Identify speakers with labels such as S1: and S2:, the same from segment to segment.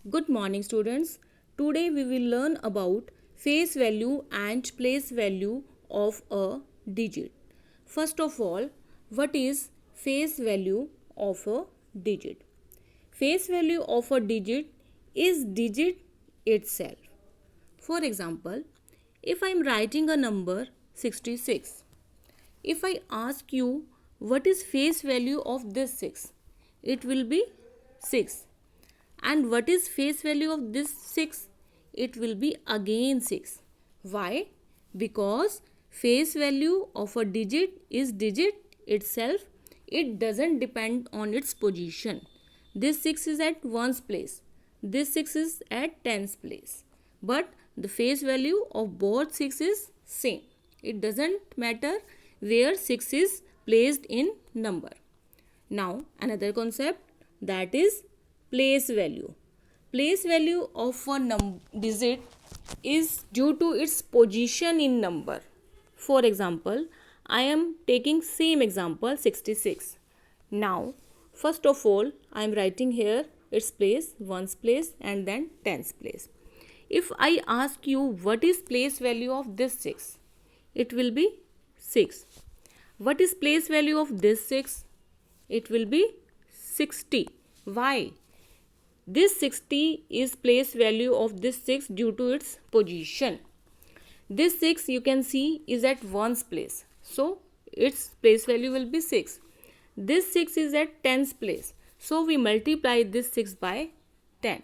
S1: Good morning, students. Today we will learn about face value and place value of a digit. First of all, what is face value of a digit? Face value of a digit is digit itself. For example, if I am writing a number 66, if I ask you what is face value of this 6, it will be 6. And what is face value of this 6? It will be again 6. Why? Because face value of a digit is digit itself. It doesn't depend on its position. This 6 is at 1's place. This 6 is at 10's place. But the face value of both 6 is same. It doesn't matter where 6 is placed in number. Now another concept, that is place value. Place value of a digit is due to its position in number. For example, I am taking same example 66. Now first of all I am writing here its place, 1's place and then 10's place. If I ask you what is place value of this 6, it will be 6. What is place value of this 6? It will be 60. Why? This 60 is place value of this 6 due to its position. This 6 you can see is at 1's place. So its place value will be 6. This 6 is at 10's place. So we multiply this 6 by 10.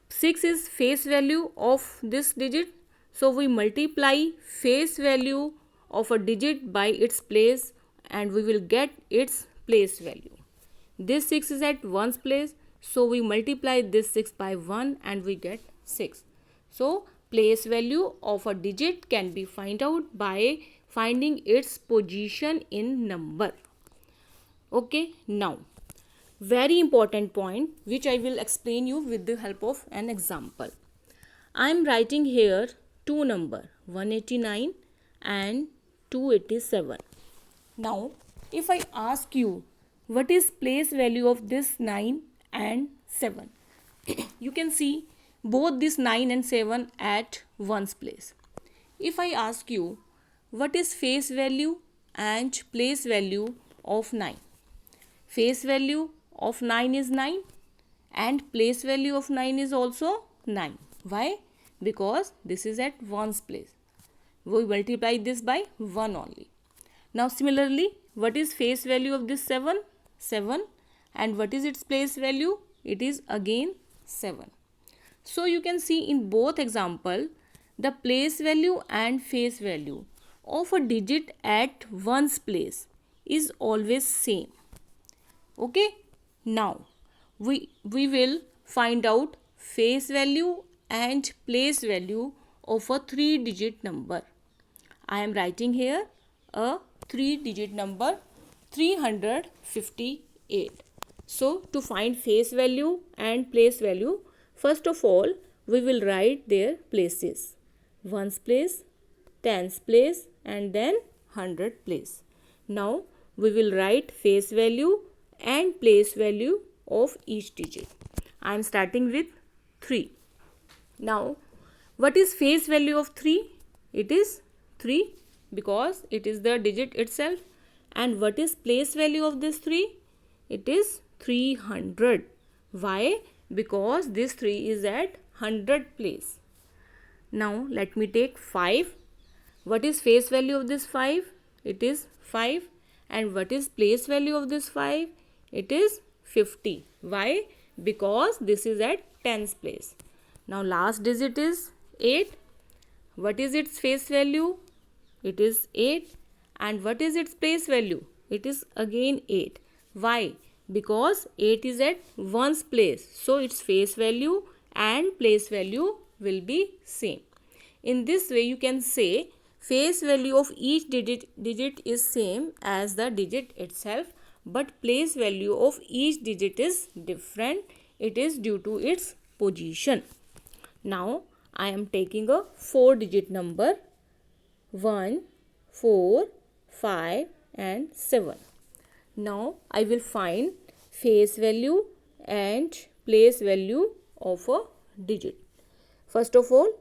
S1: 6 is face value of this digit. So we multiply face value of a digit by its place and we will get its place value. This 6 is at 1's place. So we multiply this 6 by 1 and we get 6. So place value of a digit can be found out by finding its position in number. Okay, now very important point which I will explain you with the help of an example. I am writing here two number 189 and 287. Now if I ask you what is place value of this 9 and 7, you can see both this 9 and 7 at 1's place. If I ask you what is face value and place value of 9, face value of 9 is 9 and place value of 9 is also 9. Why? Because this is at 1's place. We multiply this by 1 only. Now similarly, what is face value of this 7? 7. And what is its place value? It is again 7. So you can see in both example, the place value and face value of a digit at 1's place is always same. Okay. Now we will find out face value and place value of a 3-digit number. I am writing here a 3-digit number 358. So to find face value and place value, first of all we will write their places. 1's place, 10's place and then 100 place. Now we will write face value and place value of each digit. I am starting with 3. Now what is face value of 3? It is 3 because it is the digit itself. And what is place value of this 3? It is 300. Why? Because this 3 is at 100 place. Now let me take 5. What is face value of this 5? It is 5. And what is place value of this 5? It is 50. Why? Because this is at 10's place. Now last digit is 8. What is its face value? It is 8. And what is its place value? It is again 8. Why? Because 8 is at 1's place. So its face value and place value will be same. In this way you can say face value of each digit is same as the digit itself, but place value of each digit is different. It is due to its position. Now I am taking a 4-digit number 1, 4, 5 and 7. Now I will find face value and place value of a digit. First of all,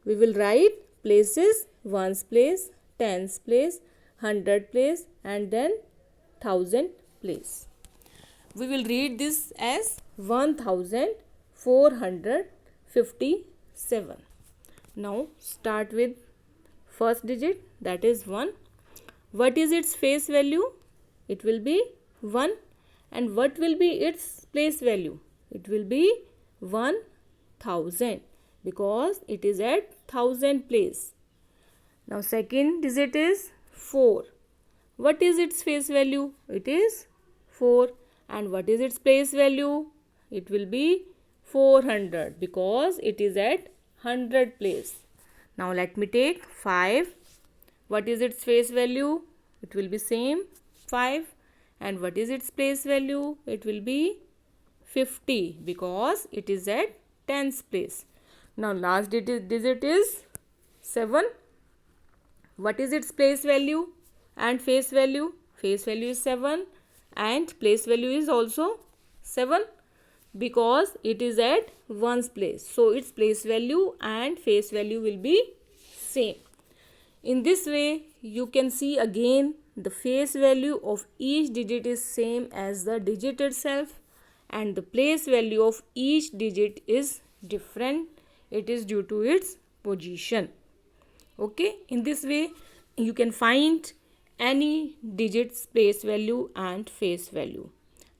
S1: we will write places, ones place, tens place, hundred place, and then thousand place. We will read this as 1457. Now start with first digit, that is 1. What is its face value? It will be 1. And what will be its place value? It will be 1000 because it is at 1000 place. Now second digit is 4. What is its face value? It is 4. And what is its place value? It will be 400 because it is at 100 place. Now let me take 5. What is its face value? It will be same 5. And what is its place value? It will be 50 because it is at tens place. Now last digit is 7. What is its place value and face value? Face value is 7 and place value is also 7 because it is at ones place. So its place value and face value will be same. In this way, you can see again the face value of each digit is same as the digit itself and the place value of each digit is different. It is due to its position. Okay, in this way you can find any digit's place value and face value.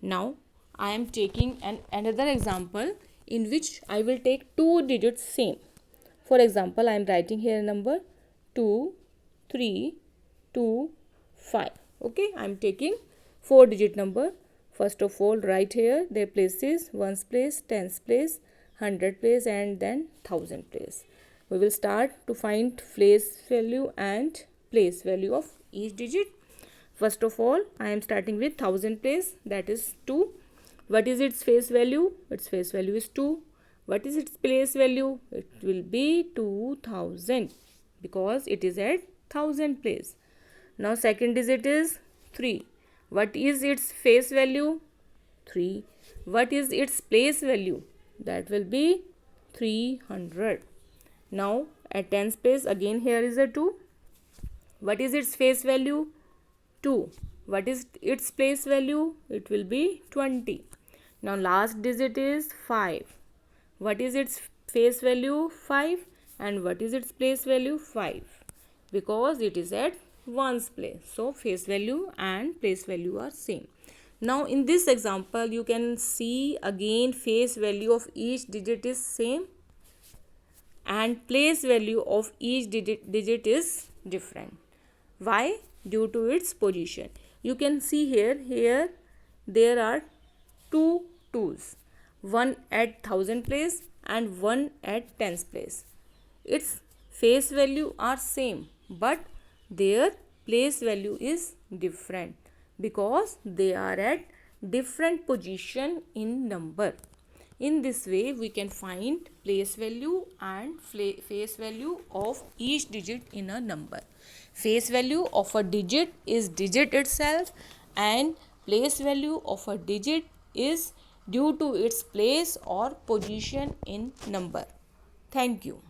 S1: Now I am taking another example in which I will take two digits same. For example, I am writing here number 2, 3, 2, 5. Okay, I am taking 4 digit number. First of all, write here their places, ones place, tens place, 100 place, and then 1000 place. We will start to find face value and place value of each digit. First of all, I am starting with 1000 place, that is 2. What is its face value? Its face value is 2. What is its place value? It will be 2000 because it is at 1000 place. Now second digit is 3. What is its face value? 3. What is its place value? That will be 300. Now at tens place again here is a 2. What is its face value? 2. What is its place value? It will be 20. Now last digit is 5. What is its face value? 5. And what is its place value? 5. Because it is at ones place. So face value and place value are same. Now in this example you can see again face value of each digit is same and place value of each digit is different. Why? Due to its position. You can see here there are two 2's, one at 1000 place and one at tens place. Its face value are same but their place value is different because they are at different position in number. In this way we can find place value and face value of each digit in a number. Face value of a digit is digit itself and place value of a digit is due to its place or position in number. Thank you.